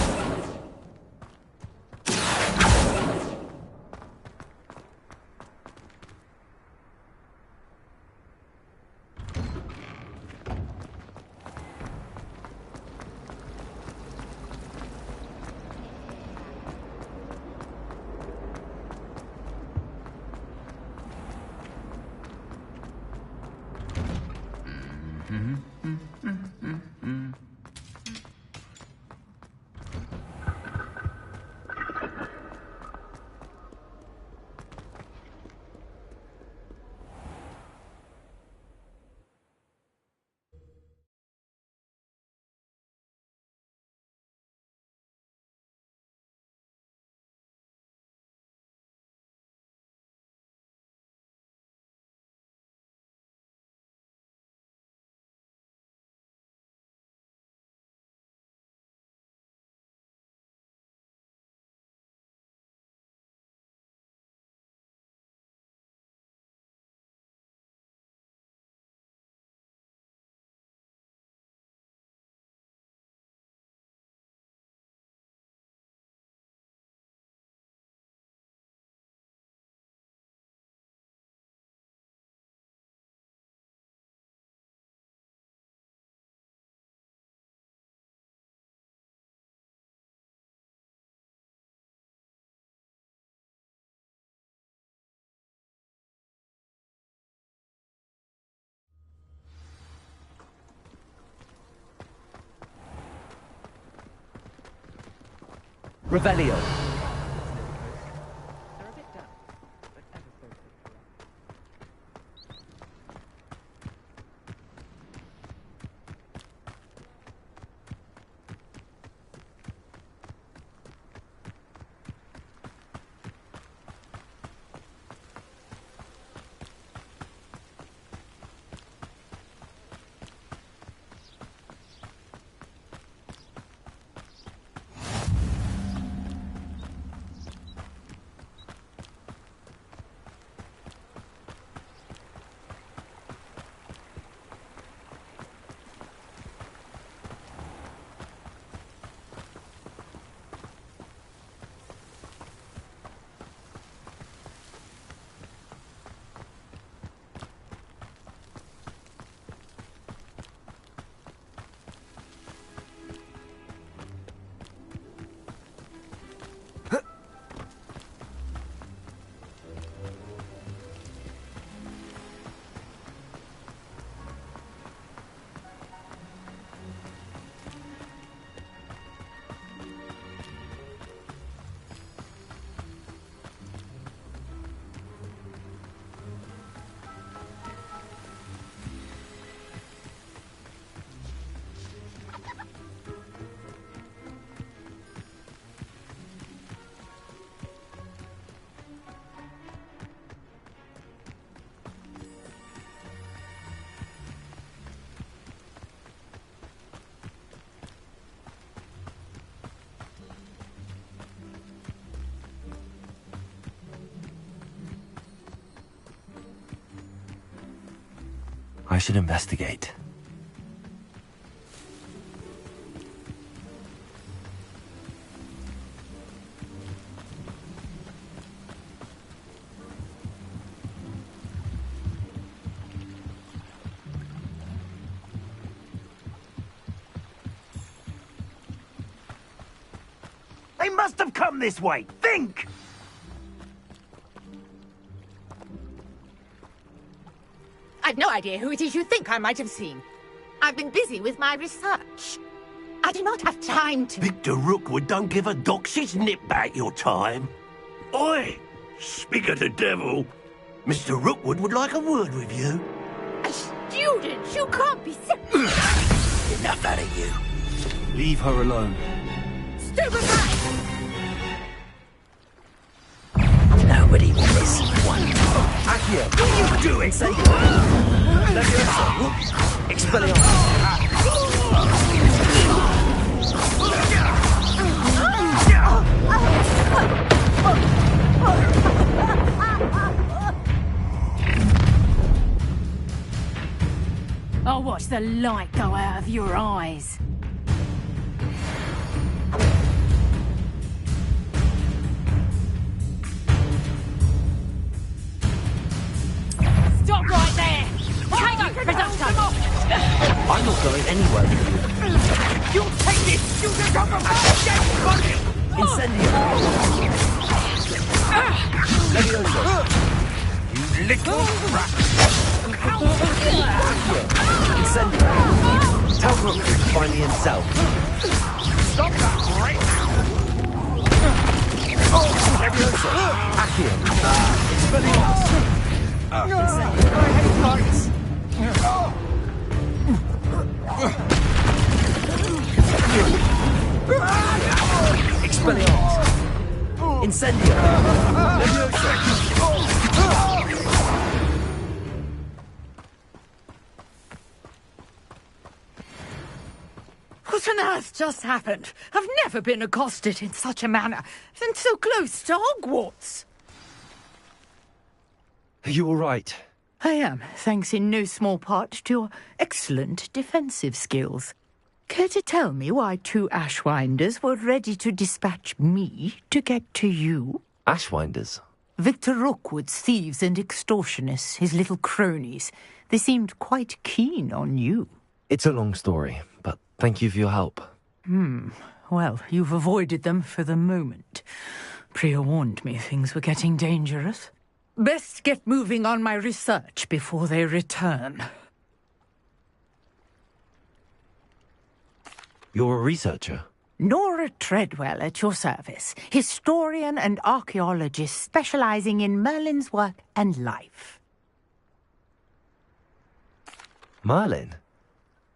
Revelio! should investigate. They must have come this way. Think! I've no idea who it is you think I might have seen. I've been busy with my research. I do not have time to... Victor Rookwood don't give a doxy's nip back your time. Oi! Speak of the devil. Mr. Rookwood would like a word with you. A student? You can't be Enough out of you. Leave her alone. Stupefy! Nobody will miss one. Accio! What are you doing? Say Leviosa! I'll watch the light go out of your eyes. Stop right there! Tango, production! I'm not going anywhere with you. You'll take this! You can come from Incendio! Leviosa! You little rat! Incendio! Tell Rook to find me himself. Stop that right now! Leviosa! Accio! Expelliarmus! Incendio! I hate lights! Expelliarmus! Incendio! Leviosa! What on earth just happened? I've never been accosted in such a manner, and so close to Hogwarts. Are you all right? I am, thanks in no small part to your excellent defensive skills. Care to tell me why 2 Ashwinders were ready to dispatch me to get to you? Ashwinders? Victor Rookwood's thieves and extortionists, his little cronies. They seemed quite keen on you. It's a long story, but thank you for your help. Well, you've avoided them for the moment. Priya warned me things were getting dangerous. Best get moving on my research before they return. You're a researcher? Nora Treadwell at your service, historian and archaeologist specializing in Merlin's work and life. Merlin?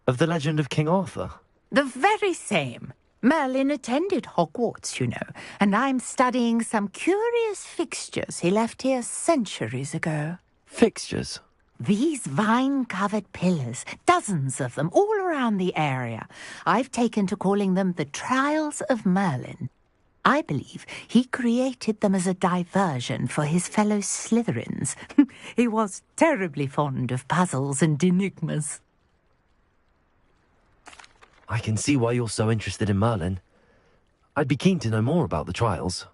Of the legend of King Arthur? The very same. Merlin attended Hogwarts, you know, and I'm studying some curious fixtures he left here centuries ago. Fixtures? These vine-covered pillars, dozens of them, all around the area. I've taken to calling them the Trials of Merlin. I believe he created them as a diversion for his fellow Slytherins. He was terribly fond of puzzles and enigmas. I can see why you're so interested in Merlin. I'd be keen to know more about the trials.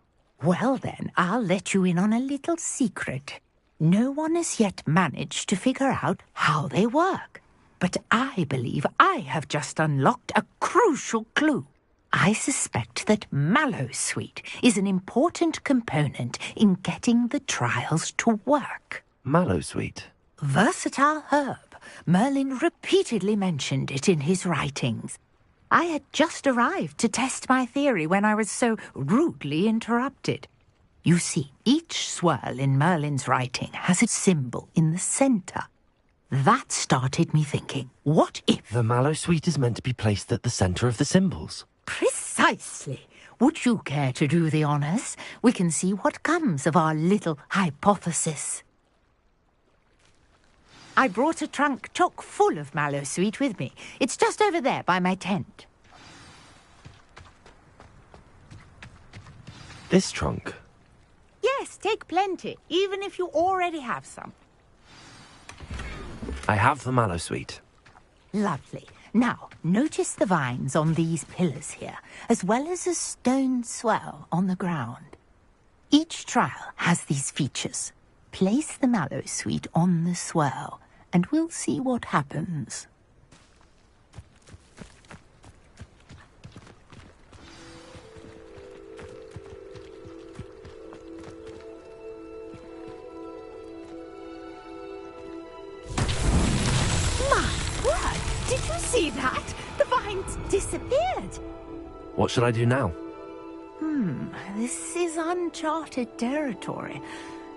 Well then, I'll let you in on a little secret. No one has yet managed to figure out how they work. But I believe I have just unlocked a crucial clue. I suspect that Mallowsweet is an important component in getting the trials to work. Mallowsweet? Versatile herb. Merlin repeatedly mentioned it in his writings. I had just arrived to test my theory when I was so rudely interrupted. You see, each swirl in Merlin's writing has a symbol in the centre. That started me thinking, what if... The Mallowsweet is meant to be placed at the centre of the symbols. Precisely. Would you care to do the honours? We can see what comes of our little hypothesis. I brought a trunk chock full of Mallowsweet with me. It's just over there by my tent. This trunk? Yes, take plenty, even if you already have some. I have the mallow sweet. Lovely. Now, notice the vines on these pillars here, as well as a stone swell on the ground. Each trial has these features. Place the mallow sweet on the swell, and we'll see what happens. Did you see that? The vines disappeared. What should I do now? This is uncharted territory.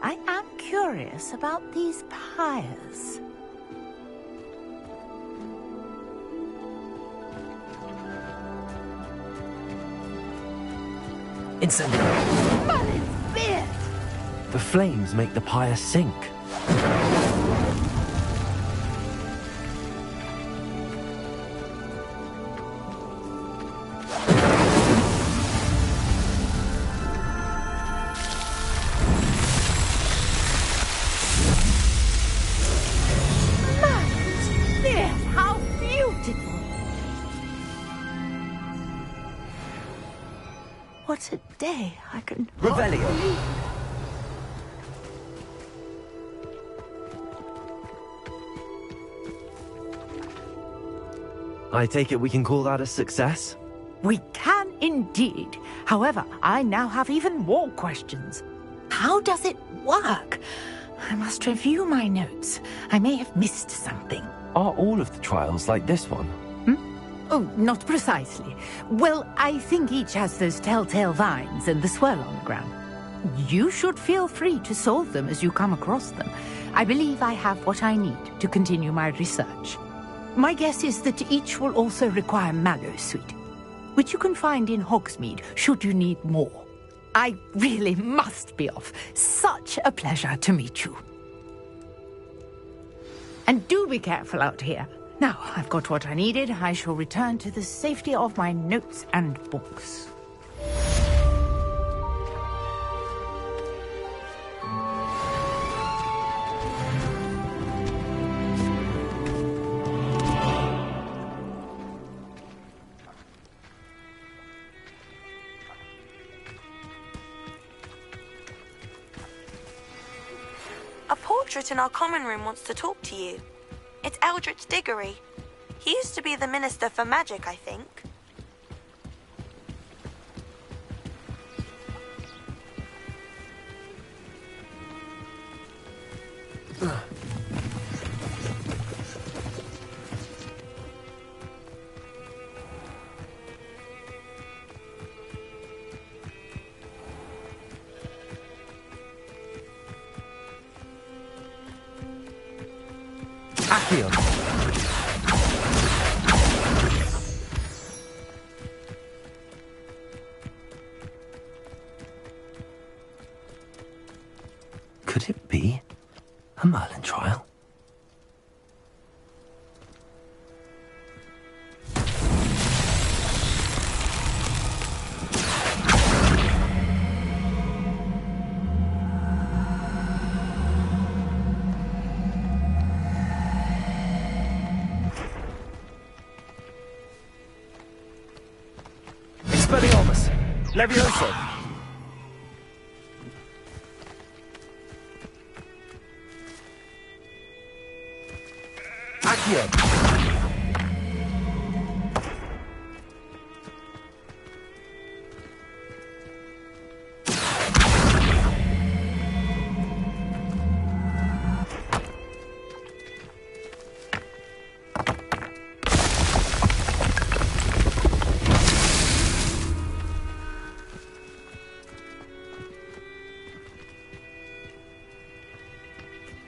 I am curious about these pyres. Incendiary! Merlin's beard! The flames make the pyre sink. What a day. I can... Revelio. I take it we can call that a success? We can indeed. However, I now have even more questions. How does it work? I must review my notes. I may have missed something. Are all of the trials like this one? Oh, not precisely. Well, I think each has those telltale vines and the swirl on the ground. You should feel free to solve them as you come across them. I believe I have what I need to continue my research. My guess is that each will also require mallow sweet, which you can find in Hogsmeade should you need more. I really must be off. Such a pleasure to meet you. And do be careful out here. Now, I've got what I needed. I shall return to the safety of my notes and books. A portrait in our common room wants to talk to you. It's Eldritch Diggory. He used to be the Minister for Magic, I think. Accio. Could it be a Merlin trial? Expelliarmus! Levioso! Accio!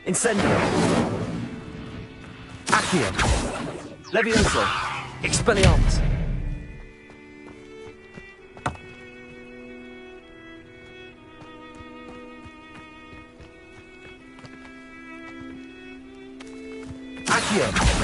Incendio! Accio! Levioso! Expelliarmus! Accio!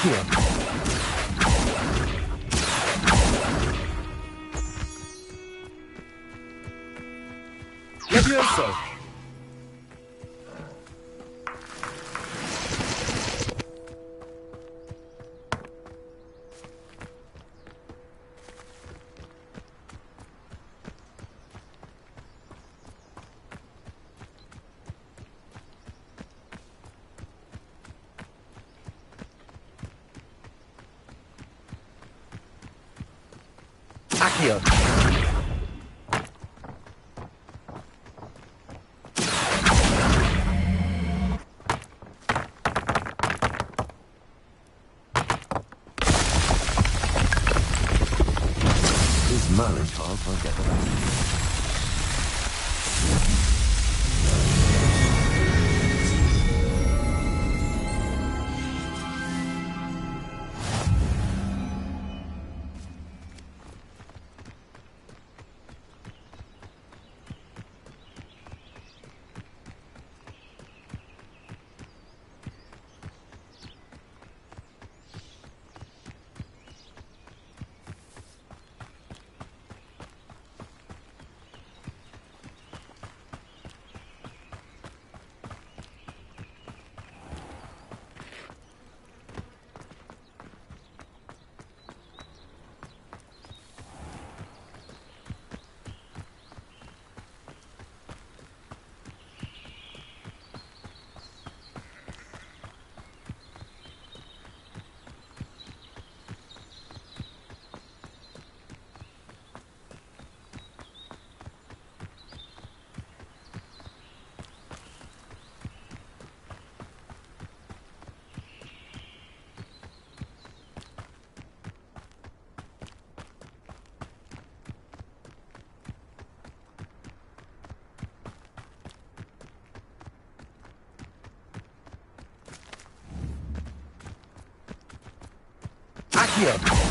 Accio. Levioso. Accio. This Merlin child won't get the best. Accio.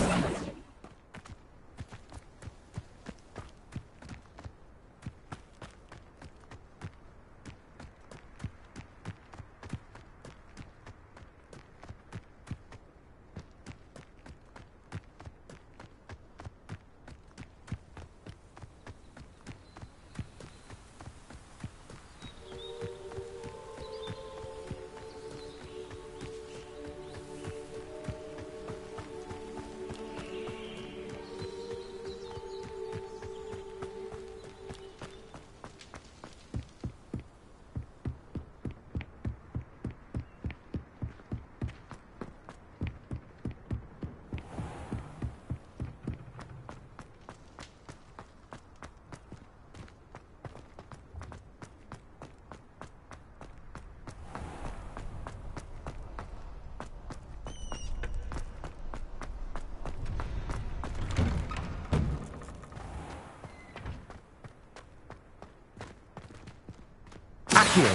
Accio.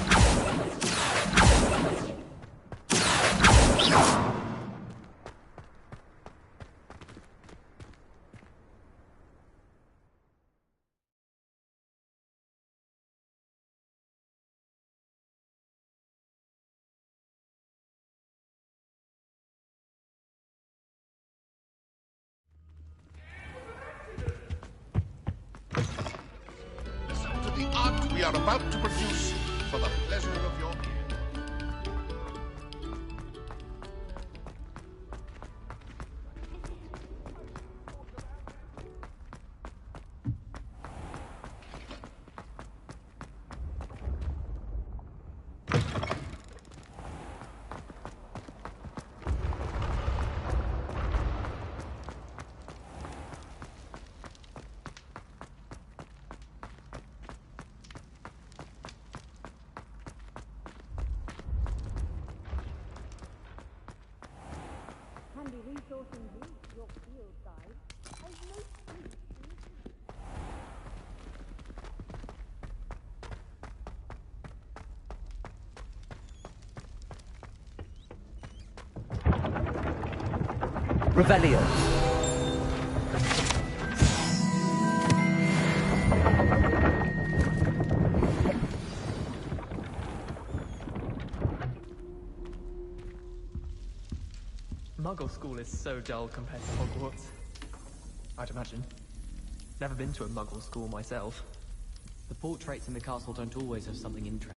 Listen to the art we are about to produce for the pleasure of your... Revelio. Muggle school is so dull compared to Hogwarts. I'd imagine. Never been to a Muggle school myself. The portraits in the castle don't always have something interesting.